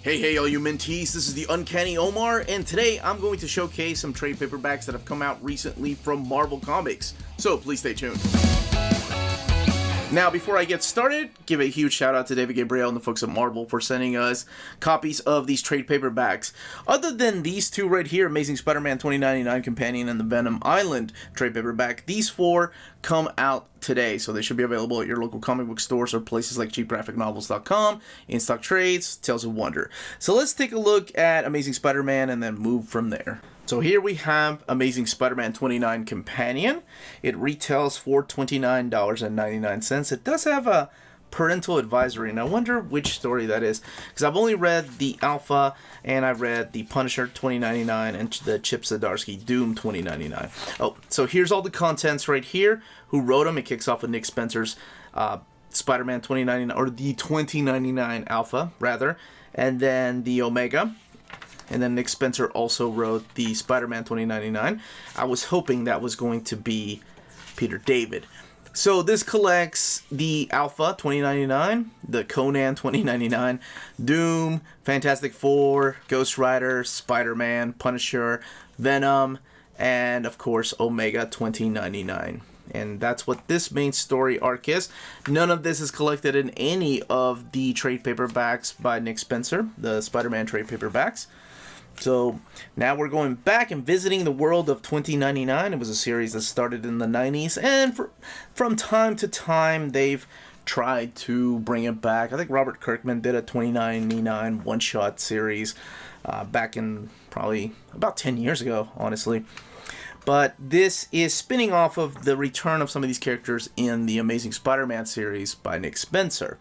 Hey all you mentees, this is the Uncanny Omar, and today I'm going to showcase some trade paperbacks that have come out recently from Marvel Comics, so please stay tuned. Now, before I get started, give a huge shout out to David Gabriel and the folks at Marvel for sending us copies of these trade paperbacks. Other than these two right here, Amazing Spider-Man 2099 Companion and the Venom Island trade paperback, these four come out today, so they should be available at your local comic book stores or places like cheapgraphicnovels.com, in-stock trades, Tales of Wonder. So let's take a look at Amazing Spider-Man and then move from there. So here we have Amazing Spider-Man 29 Companion. It retails for $29.99. It does have a parental advisory, and I wonder which story that is, because I've only read the Alpha, and I've read the Punisher 2099 and the Chip Zdarsky Doom 2099. Oh, so here's all the contents right here. Who wrote them? It kicks off with Nick Spencer's Spider-Man 2099, or the 2099 Alpha, rather, and then the Omega. And then Nick Spencer also wrote the Spider-Man 2099. I was hoping that was going to be Peter David. So this collects the Alpha 2099, the Conan 2099, Doom, Fantastic Four, Ghost Rider, Spider-Man, Punisher, Venom, and of course Omega 2099. And that's what this main story arc is. None of this is collected in any of the trade paperbacks by Nick Spencer, the Spider-Man trade paperbacks. So now we're going back and visiting the world of 2099. It was a series that started in the 90s, and from time to time they've tried to bring it back. I think Robert Kirkman did a 2099 one-shot series back in probably about 10 years ago, honestly. But this is spinning off of the return of some of these characters in the Amazing Spider-Man series by Nick Spencer.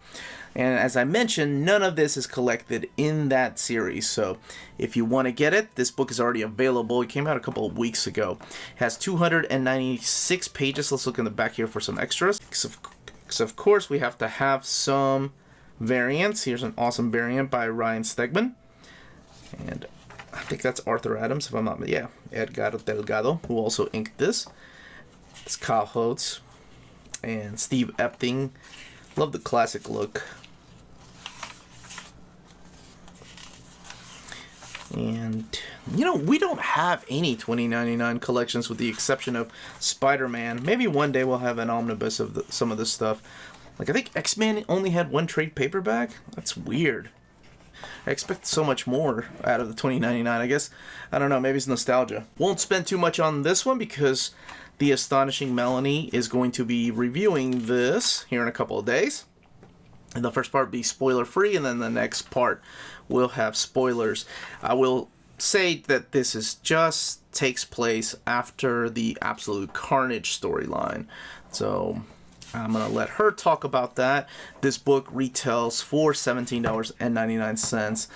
And as I mentioned, none of this is collected in that series. So if you want to get it, this book is already available. It came out a couple of weeks ago. It has 296 pages. Let's look in the back here for some extras. So of course, we have to have some variants. Here's an awesome variant by Ryan Stegman. And I think that's Arthur Adams, if I'm not, yeah, Edgar Delgado, who also inked this. It's Kyle Holtz and Steve Epting. Love the classic look. And, you know, we don't have any 2099 collections with the exception of Spider-Man. Maybe one day we'll have an omnibus of some of this stuff. Like, I think X-Men only had one trade paperback. That's weird. I expect so much more out of the 2099, I guess. I don't know, maybe it's nostalgia. Won't spend too much on this one because the astonishing Melanie is going to be reviewing this here in a couple of days. And the first part will be spoiler-free, and then the next part will have spoilers. I will say that this is just takes place after the Absolute Carnage storyline. So I'm going to let her talk about that. This book retails for $17.99,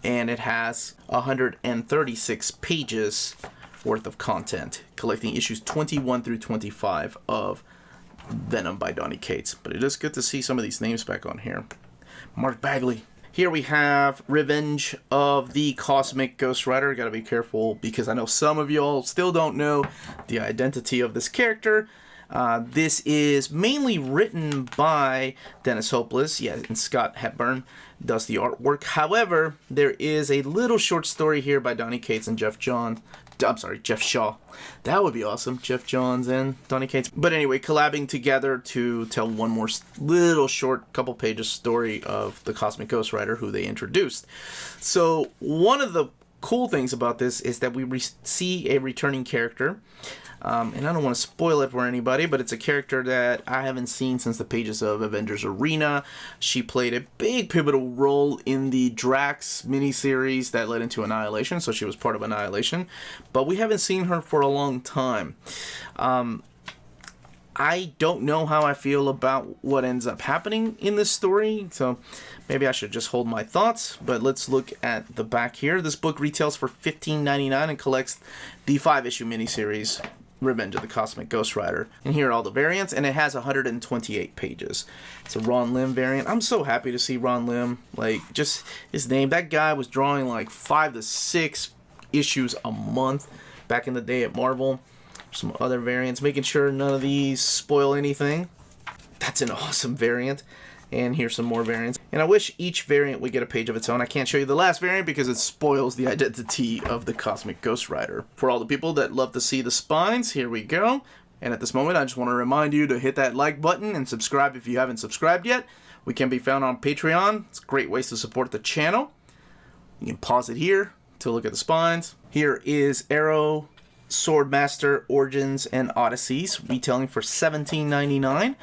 and it has 136 pages worth of content, collecting issues 21 through 25 of Venom by Donny Cates. But it is good to see some of these names back on here. Mark Bagley. Here we have Revenge of the Cosmic Ghost Rider. Gotta be careful because I know some of y'all still don't know the identity of this character. This is mainly written by Dennis Hopeless, and Scott Hepburn does the artwork. However, there is a little short story here by Donny Cates and Jeff Shaw. That would be awesome. Jeff Johns and Donny Cates. But anyway, collabing together to tell one more little short couple pages story of the Cosmic Ghost Rider, who they introduced. So one of the cool things about this is that we see a returning character. And I don't want to spoil it for anybody, but it's a character that I haven't seen since the pages of Avengers Arena. She played a big pivotal role in the Drax miniseries that led into Annihilation, so she was part of Annihilation. But we haven't seen her for a long time. I don't know how I feel about what ends up happening in this story, so maybe I should just hold my thoughts. But let's look at the back here. This book retails for $15.99 and collects the 5-issue miniseries Revenge of the Cosmic Ghost Rider. And here are all the variants, and it has 128 pages. It's a Ron Lim variant. I'm so happy to see Ron Lim. Like, just his name. That guy was drawing like 5 to 6 issues a month back in the day at Marvel. Some other variants, making sure none of these spoil anything. That's an awesome variant. And here's some more variants. And I wish each variant would get a page of its own. I can't show you the last variant because it spoils the identity of the Cosmic Ghost Rider. For all the people that love to see the spines, here we go. And at this moment, I just want to remind you to hit that like button and subscribe if you haven't subscribed yet. We can be found on Patreon. It's great ways to support the channel. You can pause it here to look at the spines. Here is Aero, Swordmaster, Origins, and Odysseys, retailing for $17.99.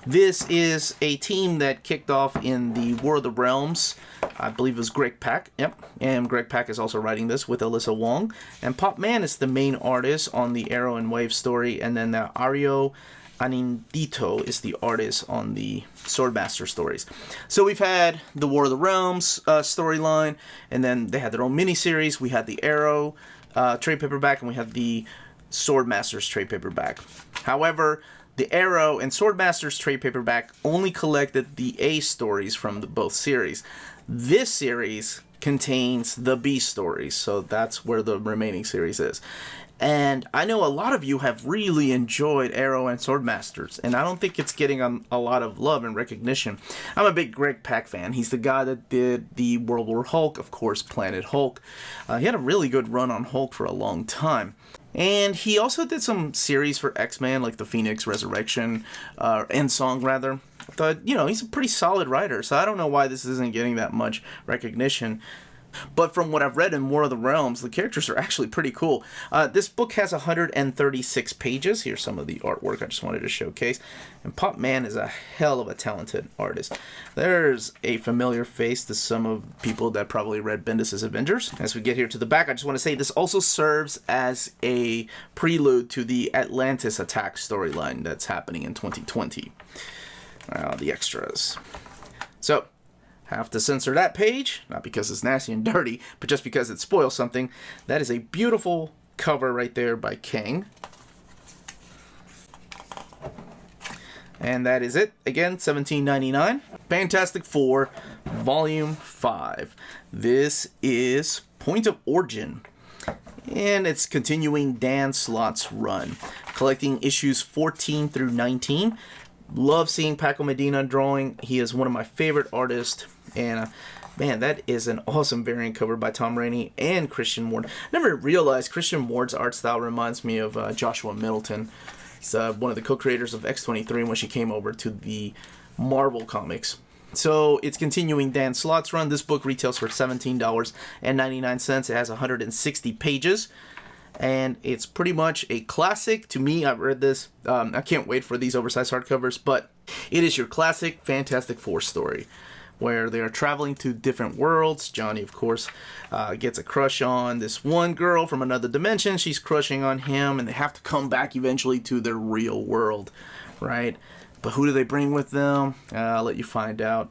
This is a team that kicked off in the War of the Realms. I believe it was Greg Pak. Yep. And Greg Pak is also writing this with Alyssa Wong. And Pop Man is the main artist on the Aero and Wave story. And then Aero Anindito is the artist on the Swordmaster stories. So we've had the War of the Realms storyline. And then they had their own miniseries. We had the Aero trade paperback. And we had the Swordmaster's trade paperback. However, the Aero and Swordmaster's trade paperback only collected the A stories from both series. This series contains the B stories, so that's where the remaining series is. And I know a lot of you have really enjoyed Aero and Swordmasters, and I don't think it's getting a lot of love and recognition. I'm a big Greg Pak fan. He's the guy that did the World War Hulk, of course, Planet Hulk. He had a really good run on Hulk for a long time. And he also did some series for X-Men, like the Phoenix Resurrection, End Song, rather. But, he's a pretty solid writer, so I don't know why this isn't getting that much recognition. But from what I've read in War of the Realms, the characters are actually pretty cool. This book has 136 pages. Here's some of the artwork I just wanted to showcase. And Pop Man is a hell of a talented artist. There's a familiar face to some of people that probably read Bendis' Avengers. As we get here to the back, I just want to say this also serves as a prelude to the Atlantis attack storyline that's happening in 2020. The extras. So, have to censor that page, not because it's nasty and dirty, but just because it spoils something. That is a beautiful cover right there by King. And that is it. Again, $17.99. Fantastic Four, Volume 5. This is Point of Origin. And it's continuing Dan Slott's run, collecting issues 14 through 19. Love seeing Paco Medina drawing. He is one of my favorite artists. And man, that is an awesome variant cover by Tom Rainey and Christian Ward. Never realized Christian Ward's art style reminds me of Joshua Middleton. He's one of the co-creators of X-23 when she came over to the Marvel Comics. So it's continuing Dan Slott's run. This book retails for $17.99. It has 160 pages. And it's pretty much a classic. To me, I've read this. I can't wait for these oversized hardcovers. But it is your classic Fantastic Four story, where they are traveling to different worlds. Johnny, of course, gets a crush on this one girl from another dimension. She's crushing on him, and they have to come back eventually to their real world, right? But who do they bring with them? I'll let you find out.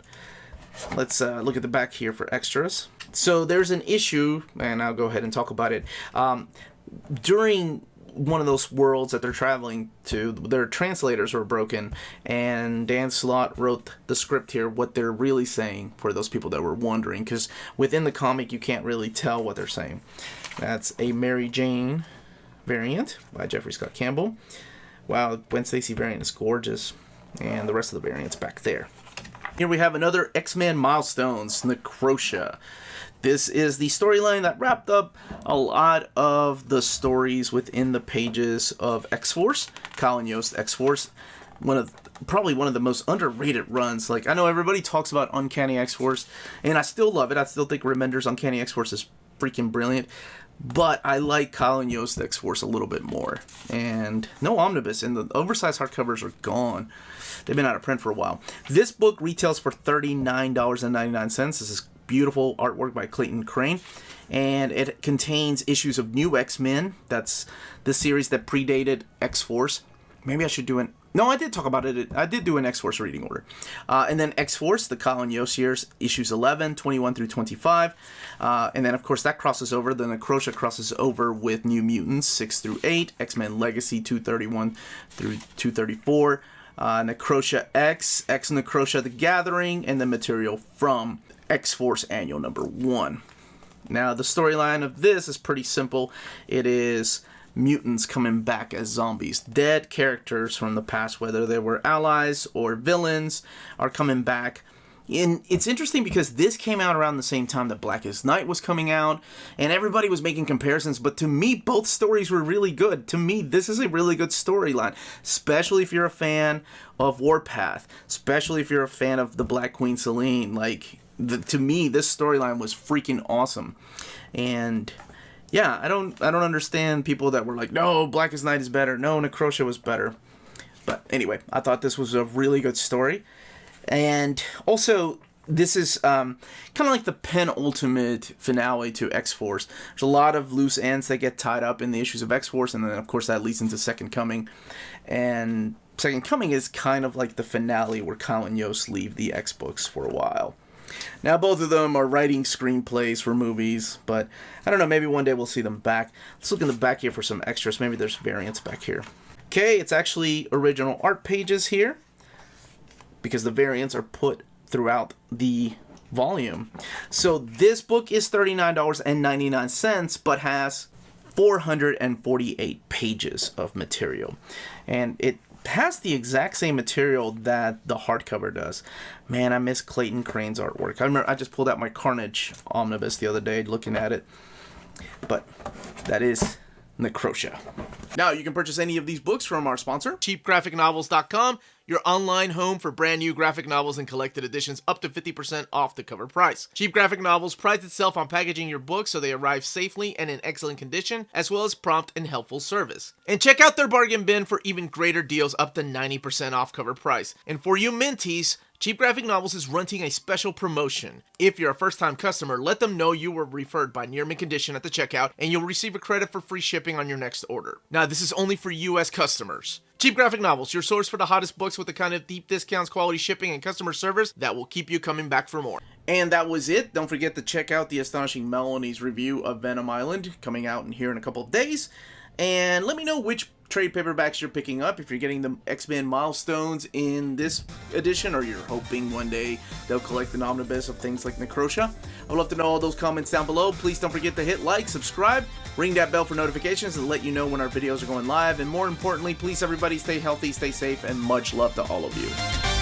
Let's look at the back here for extras. So there's an issue, and I'll go ahead and talk about it. During one of those worlds that they're traveling to, their translators were broken, and Dan Slott wrote the script here, what they're really saying, for those people that were wondering, because within the comic you can't really tell what they're saying. That's a Mary Jane variant by Jeffrey Scott Campbell. Wow, Gwen Stacy variant is gorgeous, and the rest of the variants back there. Here we have another XMen Milestones, Necrosha. This is the storyline that wrapped up a lot of the stories within the pages of X-Force, Colin Yost X-Force. Probably one of the most underrated runs. Like, I know everybody talks about Uncanny X-Force, and I still love it. I still think Remender's Uncanny X-Force is freaking brilliant. But I like Colin Yost X-Force a little bit more. And no omnibus, and the oversized hardcovers are gone. They've been out of print for a while. This book retails for $39.99. This is beautiful artwork by Clayton Crane, and it contains issues of New X-Men. That's the series that predated X-Force. Maybe I should do an... No, I did talk about it. I did do an X-Force reading order. And then X-Force, the Colin Yost years, issues 11, 21 through 25. And then, of course, that crosses over. The Necrosha crosses over with New Mutants, 6 through 8. X-Men Legacy, 231 through 234. Necrosha X Necrosha The Gathering, and the material from X-Force Annual number 1. Now, the storyline of this is pretty simple. It is mutants coming back as zombies. Dead characters from the past, whether they were allies or villains, are coming back. And it's interesting because this came out around the same time that Blackest Night was coming out, and everybody was making comparisons, but to me, both stories were really good. To me, this is a really good storyline, especially if you're a fan of Warpath, especially if you're a fan of the Black Queen Selene. Like, to me, this storyline was freaking awesome. And yeah, I don't understand people that were like, no, Blackest Night is better, no, Necrosha was better. But anyway, I thought this was a really good story. And also, this is kind of like the penultimate finale to X-Force. There's a lot of loose ends that get tied up in the issues of X-Force, and then, of course, that leads into Second Coming. And Second Coming is kind of like the finale where Kyle and Yost leave the X-Books for a while. Now, both of them are writing screenplays for movies, but I don't know, maybe one day we'll see them back. Let's look in the back here for some extras. Maybe there's variants back here. Okay, it's actually original art pages here, because the variants are put throughout the volume. So this book is $39.99, but has 448 pages of material. And it has the exact same material that the hardcover does. Man, I miss Clayton Crane's artwork. I remember I just pulled out my Carnage omnibus the other day looking at it. But that is Necrosha. Now, you can purchase any of these books from our sponsor, cheapgraphicnovels.com, your online home for brand new graphic novels and collected editions up to 50% off the cover price. Cheap Graphic Novels prides itself on packaging your books so they arrive safely and in excellent condition, as well as prompt and helpful service. And check out their bargain bin for even greater deals up to 90% off cover price. And for you Minties, Cheap Graphic Novels is running a special promotion. If you're a first-time customer, let them know you were referred by Near Mint Condition at the checkout, and you'll receive a credit for free shipping on your next order. Now, this is only for U.S. customers. Cheap Graphic Novels, your source for the hottest books with the kind of deep discounts, quality shipping, and customer service that will keep you coming back for more. And that was it. Don't forget to check out the Astonishing Melanies review of Venom Island, coming out here in a couple of days. And let me know which trade paperbacks you're picking up, if you're getting the XMen Milestones in this edition, or you're hoping one day they'll collect an omnibus of things like Necrosha. I'd love to know all those comments down below. Please don't forget to hit like, subscribe, ring that bell for notifications to let you know when our videos are going live. And more importantly, please everybody stay healthy, stay safe, and much love to all of you.